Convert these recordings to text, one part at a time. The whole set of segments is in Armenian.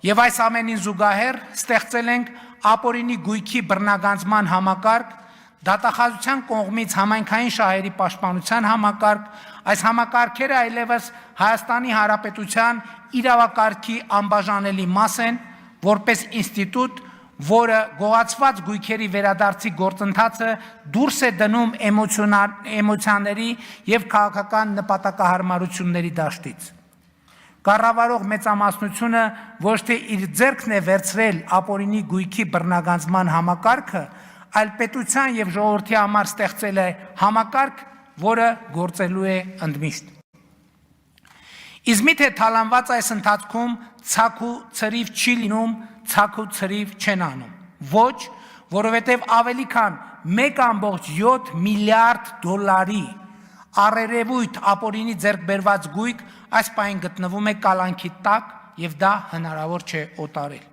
Եվ այս ամենին զուգահեռ ստեղծել ենք ապօրինի գույքի բռնագանձման համակարգ, դատախազության կողմից համայնքային շահերի պաշտպանության համակարգ, այս համակարգերը այլևս Հայաստանի Հանրապետության իրավակարգի անբաժանելի մաս են, որպես ինստիտուտ, որը գողացված գույքերի վերադարձի գործընթացը դուրս է դնում էմոցիաների և քաղաքական նպատակահարմարությունների դաշտից։ Կառավարող մեծամասնությունը ոչ թե իր ձեռքն է վերցրել ապօրինի գույքի բռնագանձման համակարգը, այլ պետության և ժողովրդի համար ստեղծել է համակարգ, որը գործելու է ընդմիշտ։ Իսկ միթե թալանված այս ընթացքում ցաք ու ցրիվ չի լինում, ցաք ու ցրիվ չեն անում։ Ոչ, որովհետև ավելի քան 1.7 միլիարդ դոլարի առերևույթ ապօրինի ձեռք բերված գույք այս պահին գտնվում է կալանքի տակ և դա հնարավոր չէ օտարել։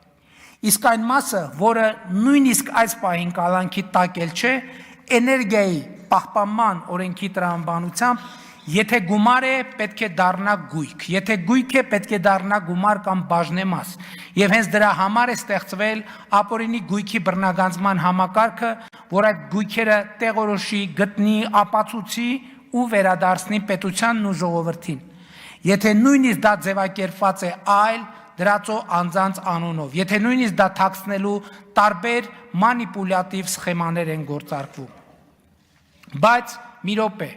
Իսկ այն մասը, որը նույնիսկ այս պահին կալանքի տակ էլ չէ, էներգիայի պահպանման օրենքի տրամաբանությամբ, եթե գումար է, պետք է դառնա գույք, եթե գույք է, պետք է դառնա գումար կամ բաժնեմաս, և հենց դրա համար է ստեղծվել ապօրինի գույքի բռնագանձման համակարգը, որ այդ գույքերը տեղորոշի, գտնի, ապացուցի ու վերադարձնի պետությանն ու ժողովրդին։ Եթե նույնիսկ դա ձևակերպված է այլ դրածո անձանց անունով, եթե նույնիսկ դա թաքցնելու տարբեր մանիպուլյատիվ սխեմաներ են գործարկվում։ Բայց մի րոպե,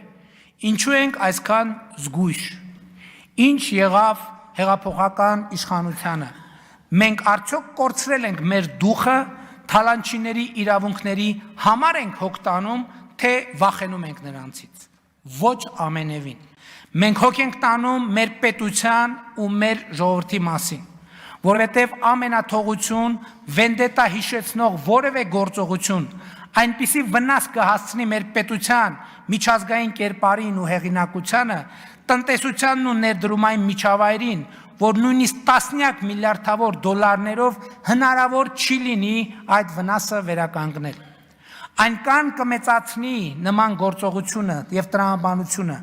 ինչու ենք այսքան զգույշ, ինչ եղավ հեղափոխական իշխանությանը, մենք արդյոք կորցրել ենք մեր դուխը, թալանչիների իրավունքների համար ենք հոգ տանում, թե վախենում ենք նրանցից, ոչ ամենևին, մենք հոգ ենք տանում մեր պետության ու մեր ժողովրդի մասին, որովհետև ամենաթողություն, վենդետա հիշեցնող որևէ գործողություն, այնպիսի վնաս կհասցնի մեր պետության միջազգային կերպարին ու հեղինակությանը, տնտեսությանն ու ներդրումային միջավայրին, որ նույնիսկ տասնյակ միլիարդավոր դոլարներով հնարավոր չի լինի այդ վնասը վերականգնել։ Այնքան կմեծացնի նման գործողությունը և տրամաբանությունը,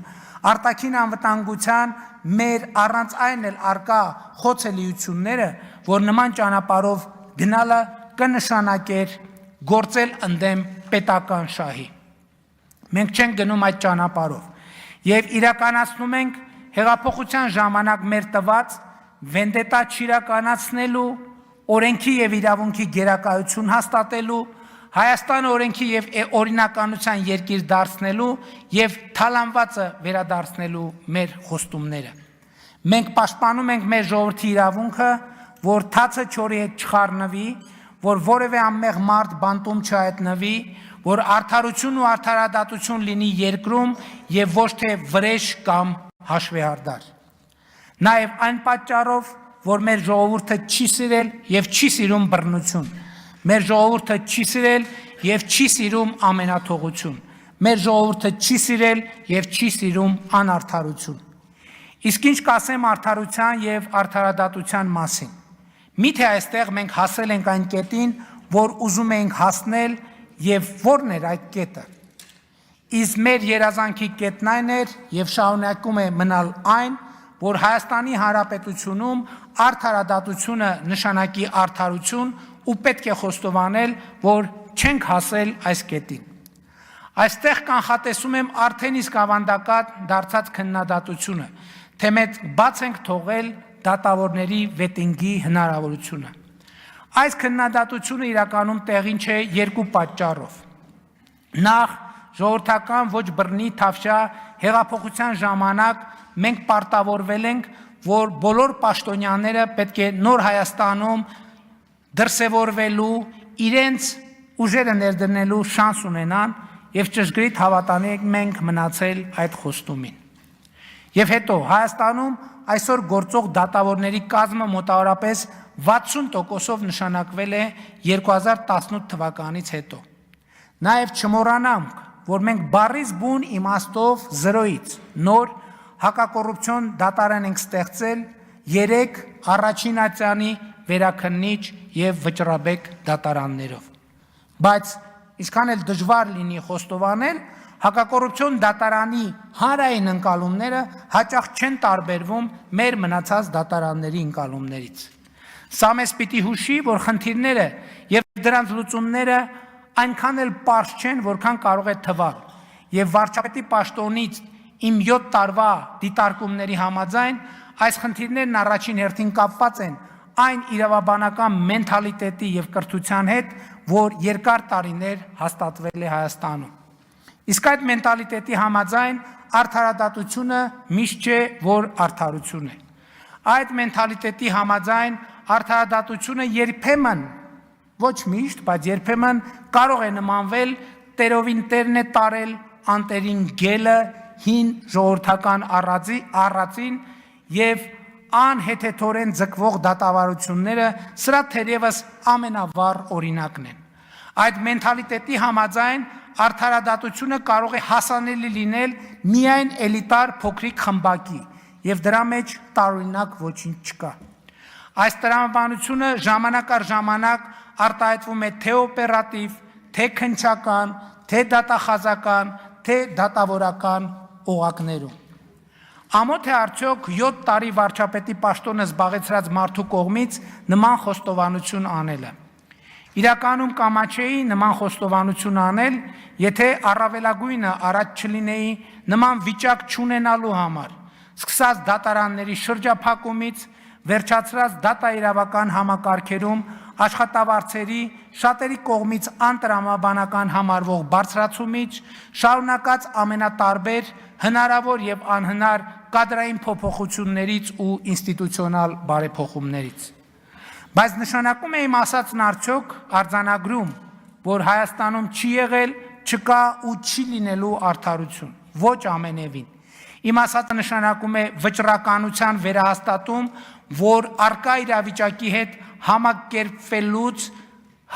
արտաքին անվտանգության մեր առանց այն էլ արկա խոցելիությունները, որ նման ճանապարհով գնալը կնշանակեր գործել ընդդեմ պետական շահի։ Մենք չենք գնում այդ ճանապարհով և իրականացնում ենք հեղափոխության ժամանակ մեր տված վենդետա չիրականացնելու, օրենքի և իրավունքի գերակայություն հաստատելու, Հայաստանը օրենքի և օրինականության երկիր դարձնելու և թալանվածը վերադարձնելու մեր խոստումները։ Մենք պաշտպանում ենք մեր ժողովրդի իրավունքը, որ թացը չորի հետ չխառնվի, որ որևէ անմեղ մարդ բանտում չհայտնվի, որ արդարություն ու արդարադատություն լինի երկրում և ոչ թե վրեժ կամ հաշվեհարդար։ Նաև այն պատճառով, որ մեր ժողովուրդը չի սիրել և չի սիրում բռնություն, մեր ժողովուրդը չի սիրել և չի սիրում ամենաթողություն, մեր ժողովուրդը չի սիրել և չի սիրում անարդարություն։ Իսկ ինչ կասեմ արդարության և արդարադատության մասին։ Միթե այստեղ մենք հասել ենք այն կետին, որ ուզում էինք հասնել և որն էր այդ կետը։ Իսկ մեր երազանքի կետն այն էր և շարունակում է մնալ այն, որ Հայաստանի Հանրապետությունում արդարադատությունը նշանակի արդարություն ու պետք է խոստովանել, որ չենք հասել այս կետին։ Այստեղ կանխատեսում եմ արդեն իսկ ավանդական դարձած քննադատությունը, թե մենք բաց ենք թողել դատավորների վետինգի հնարավորությունը։ Այս քննադատությունը իրականում տեղին չէ երկու պատճառով։ Նախ, ժողովրդական ոչ բռնի թավշյա հեղափոխության ժամանակ մենք պարտավորվել ենք, որ բոլոր պաշտոնյաները պետք է նոր Հայաստանում դրսևորվելու, իրենց ուժերը ներդնելու շանս ունենան և ճշգրիտ հավատալի ենք մնացել այդ խոստումին։ Եվ հետո Հայաստանում այսօր գործող դատավորների կազմը մոտավորապես 60%-ով նշանակվել է 2018 թվականից հետո։ Նաև չմոռանանք, որ մենք բառից բուն իմաստով զրոյից նոր հակակոռուպցիոն դատարան ենք ստեղծել 3 առաջին ատյանի վերաքննիչ և վճռաբեկ դատարաններով։ Բայց ինչքան էլ դժվար լինի խոստովանել, հակակոռուպցիոն դատարանի հանրային ընկալումները հաճախ չեն տարբերվում մեր մնացած դատարանների ընկալումներից։ Սա մեզ պիտի հուշի, որ խնդիրները եւ դրանց լուծումները այնքան էլ պարզ չեն, որքան կարող է թվալ։ Եվ վարչապետի պաշտոնից իմ 7 տարվա դիտարկումների համաձայն այս խնդիրներն առաջին հերթին կապված են այն իրավաբանական մենթալիտետի եւ կրթության հետ, որ երկար տարիներ հաստատվել է Հայաստանում։ Իսկ այդ մենտալիտետի համաձայն արդարադատությունը միշտ չէ, որ արդարություն է։ Այդ մենտալիտետի համաձայն արդարադատությունը երբեմն, ոչ միշտ, բայց երբեմն կարող է նմանվել տերովին տերն է տարել անտերին գելը հին ժողովրդական առածին եւ անհեթեթորեն ձգվող դատավարությունները սրա թերևս ամենավառ օրինակն են։ Այդ մենթալիտետի համաձայն արդարադատությունը կարող է հասանելի լինել միայն էլիտար փոքրիկ խմբակի եւ դրա մեջ տարօրինակ ոչինչ չկա։ Այս տրամաբանությունը ժամանակ առ ժամանակ արտահայտվում է թե օպերատիվ, թե քննչական, թե դատախազական, թե դատավորական օղակներում։ Ամոթ է արդյոք 7 տարի վարչապետի պաշտոնը զբաղեցրած մարդու կողմից նման խոստովանություն անելը։ Իրականում կամաչեի նման խոստովանություն անել, եթե առավելագույնը առաջ չլինեի նման վիճակ չունենալու համար, սկսած դատարանների շրջափակումից, վերջացրած դատաիրավական համակարգերում աշխատավարձերի շատերի կողմից անտրամաբանական համարվող բարձրացումից, շարունակած ամենատարբեր հնարավոր եւ անհնար կադրային փոփոխություններից ու ինստիտուցիոնալ բարեփոխումներից։ Բայց նշանակում է իմ ասածն արդյոք արձանագրում, որ Հայաստանում չի եղել, չկա ու չի լինելու արդարություն, ոչ ամենևին։ Իմ ասածը նշանակում է վճռականության վերահաստատում, որ արկա իրավիճակի հետ համակերպվելուց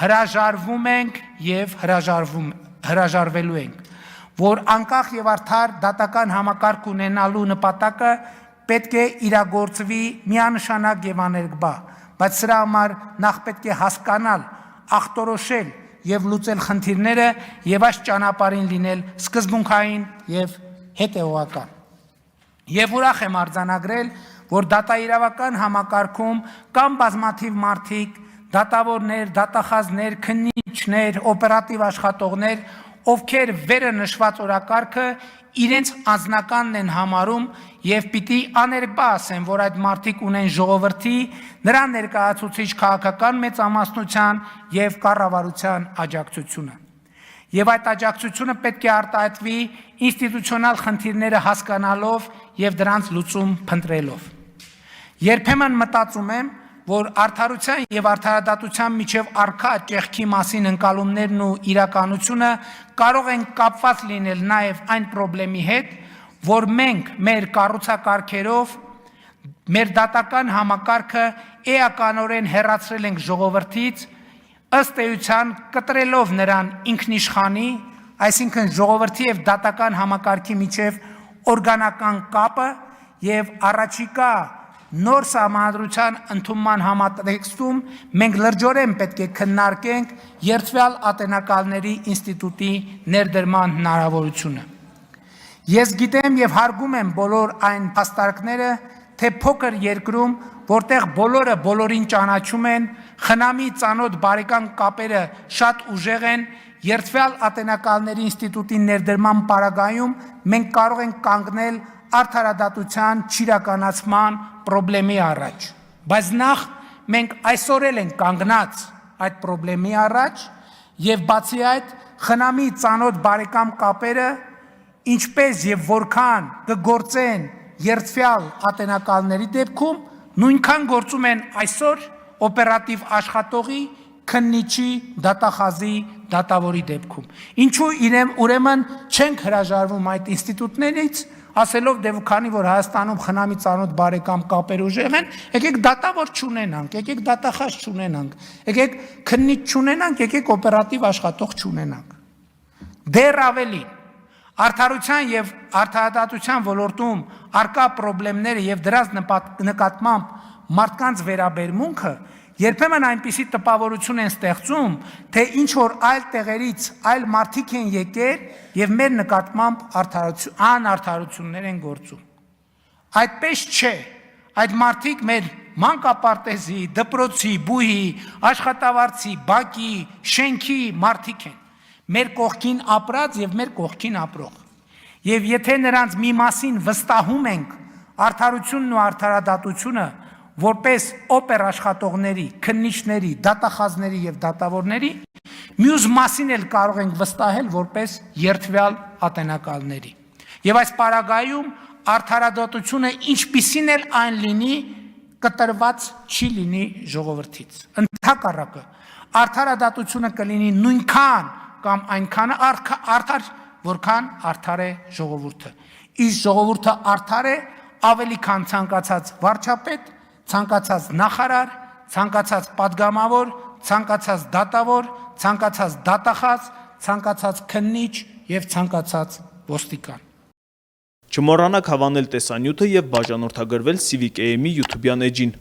հրաժարվում ենք եւ հրաժարվելու ենք, որ անկախ եւ արդար դատական համակարգ ունենալու նպատակը պետք է իրագործվի միանշանակ եւ աներկբա, բայց սրա համար նախ պետք է հասկանալ, ախտորոշել եւ լուծել խնդիրները եւ այս ճանապարհին լինել սկզբունքային եւ հետեւողական։ Եվ ուրախ եմ արձանագրել, որ դատաիրավական համակարգում կան բազմաթիվ մարդիկ, դատավորներ, դատախազներ, քննիչներ, օպերատիվ աշխատողներ, ովքեր վերը նշված օրակարգը իրենց անձնականն են համարում եւ պիտի աներկբա ասեն, որ այդ մարդիկ ունեն ժողովրդի, նրա ներկայացուցիչ քաղաքական մեծամասնության եւ կառավարության աջակցությունը։ Եվ այդ աջակցությունը պետք է արտահայտվի ինստիտուցիոնալ խնդիրները հասկանալով եւ դրանց լուծում փնտրելով։ Երբեմն մտածում եմ, որ արդարության եւ արդարադատության միջև առկա ճեղքի մասին ընկալումներն ու իրականությունը կարող են կապված լինել նաեւ այն խնդրի հետ, որ մենք մեր կառուցակարգերով մեր դատական համակարգը էականորեն հեռացրել ենք ժողովրդից, ըստ էության կտրելով նրան ինքնիշխանի, այսինքն ժողովրդի եւ դատական համակարգի միջև օրգանական կապը եւ առաջիկա նոր սահմանադրության ընդունման համատեքստում մենք լրջորեն պետք է քննարկենք երթվյալ ատենակալների ինստիտուտի ներդրման հնարավորությունը։ Ես գիտեմ եւ հարգում եմ բոլոր այն փաստարկները, թե փոքր երկրում, որտեղ բոլորը բոլորին ճանաչում են, խնամի ծանոթ բարեկամ կապերը շատ ուժեղ են, երթվյալ ատենակալների ինստիտուտի ներդրման պարագայում մենք կարող ենք կանգնել արդարադատության չիրականացման խնդրի առաջ։ Բայց նախ մենք այսօր էլ ենք կանգնած այդ խնդրի առաջ եւ բացի այդ խնամի ծանոթ բարեկամ կապերը ինչպես եւ որքան կգործեն երթվյալ ատենակալների դեպքում, նույնքան գործում են այսօր օպերատիվ աշխատողի, քննիչի, դատախազի, դատավորի դեպքում։ Ինչու ուրեմն չենք հրաժարվում այդ ինստիտուտներից, ասելով դե քանի որ Հայաստանում խնամի ծանոթ բարեկամ կապեր ուժեղ են, եկեք դատավոր չունենանք, եկեք դատախազ չունենանք, եկեք քննիչ չունենանք, եկեք օպերատիվ աշխատող չունենանք։ Դեռ ավելին, արդարության եւ արդարադատության ոլորտում արկա խնդիրները եւ դրանց նկատմամբ մարդկանց վերաբերմունքը երբեմն այնպիսի տպավորություն են ստեղծում, թե ինչ որ այլ տեղերից այլ մարդիկ են եկել եւ մեր նկատմամբ անարդարություններ են գործում։ Այդպես չէ, այդ մարդիկ մեր մանկապարտեզի, դպրոցի, բուհի, աշխատավարձի, բակի, շենքի մարդիկ են, մեր կողքին ապրած եւ մեր կողքին ապրող։ Եվ եթե նրանց մի մասին վստահում ենք արդարությունն ու արդարադատությունը որպես օպեր աշխատողների, քննիչների, դատախազների եւ դատավորների, մյուս մասին էլ կարող ենք վստահել որպես երթվյալ ատենակալների։ Եվ այս պարագայում արդարադատությունը ինչպիսին էլ այն լինի, կտրված չի լինի ժողովրդից։ Ընդհակառակը, արդարադատությունը կլինի նույնքան կամ այնքան արդար, որքան արդար է ժողովուրդը։ Իսկ ժողովուրդը արդար է ավելի քան ցանկացած վարչապետ, ցանկացած նախարար, ցանկացած падգամավոր, ցանկացած դատավոր, ցանկացած դատախազ, ցանկացած քննիչ եւ ցանկացած ոստիկան։ Չմոռանաք հավանել տեսանյութը եւ բաժանորդագրվել Civic AM-ի YouTube-յան էջին։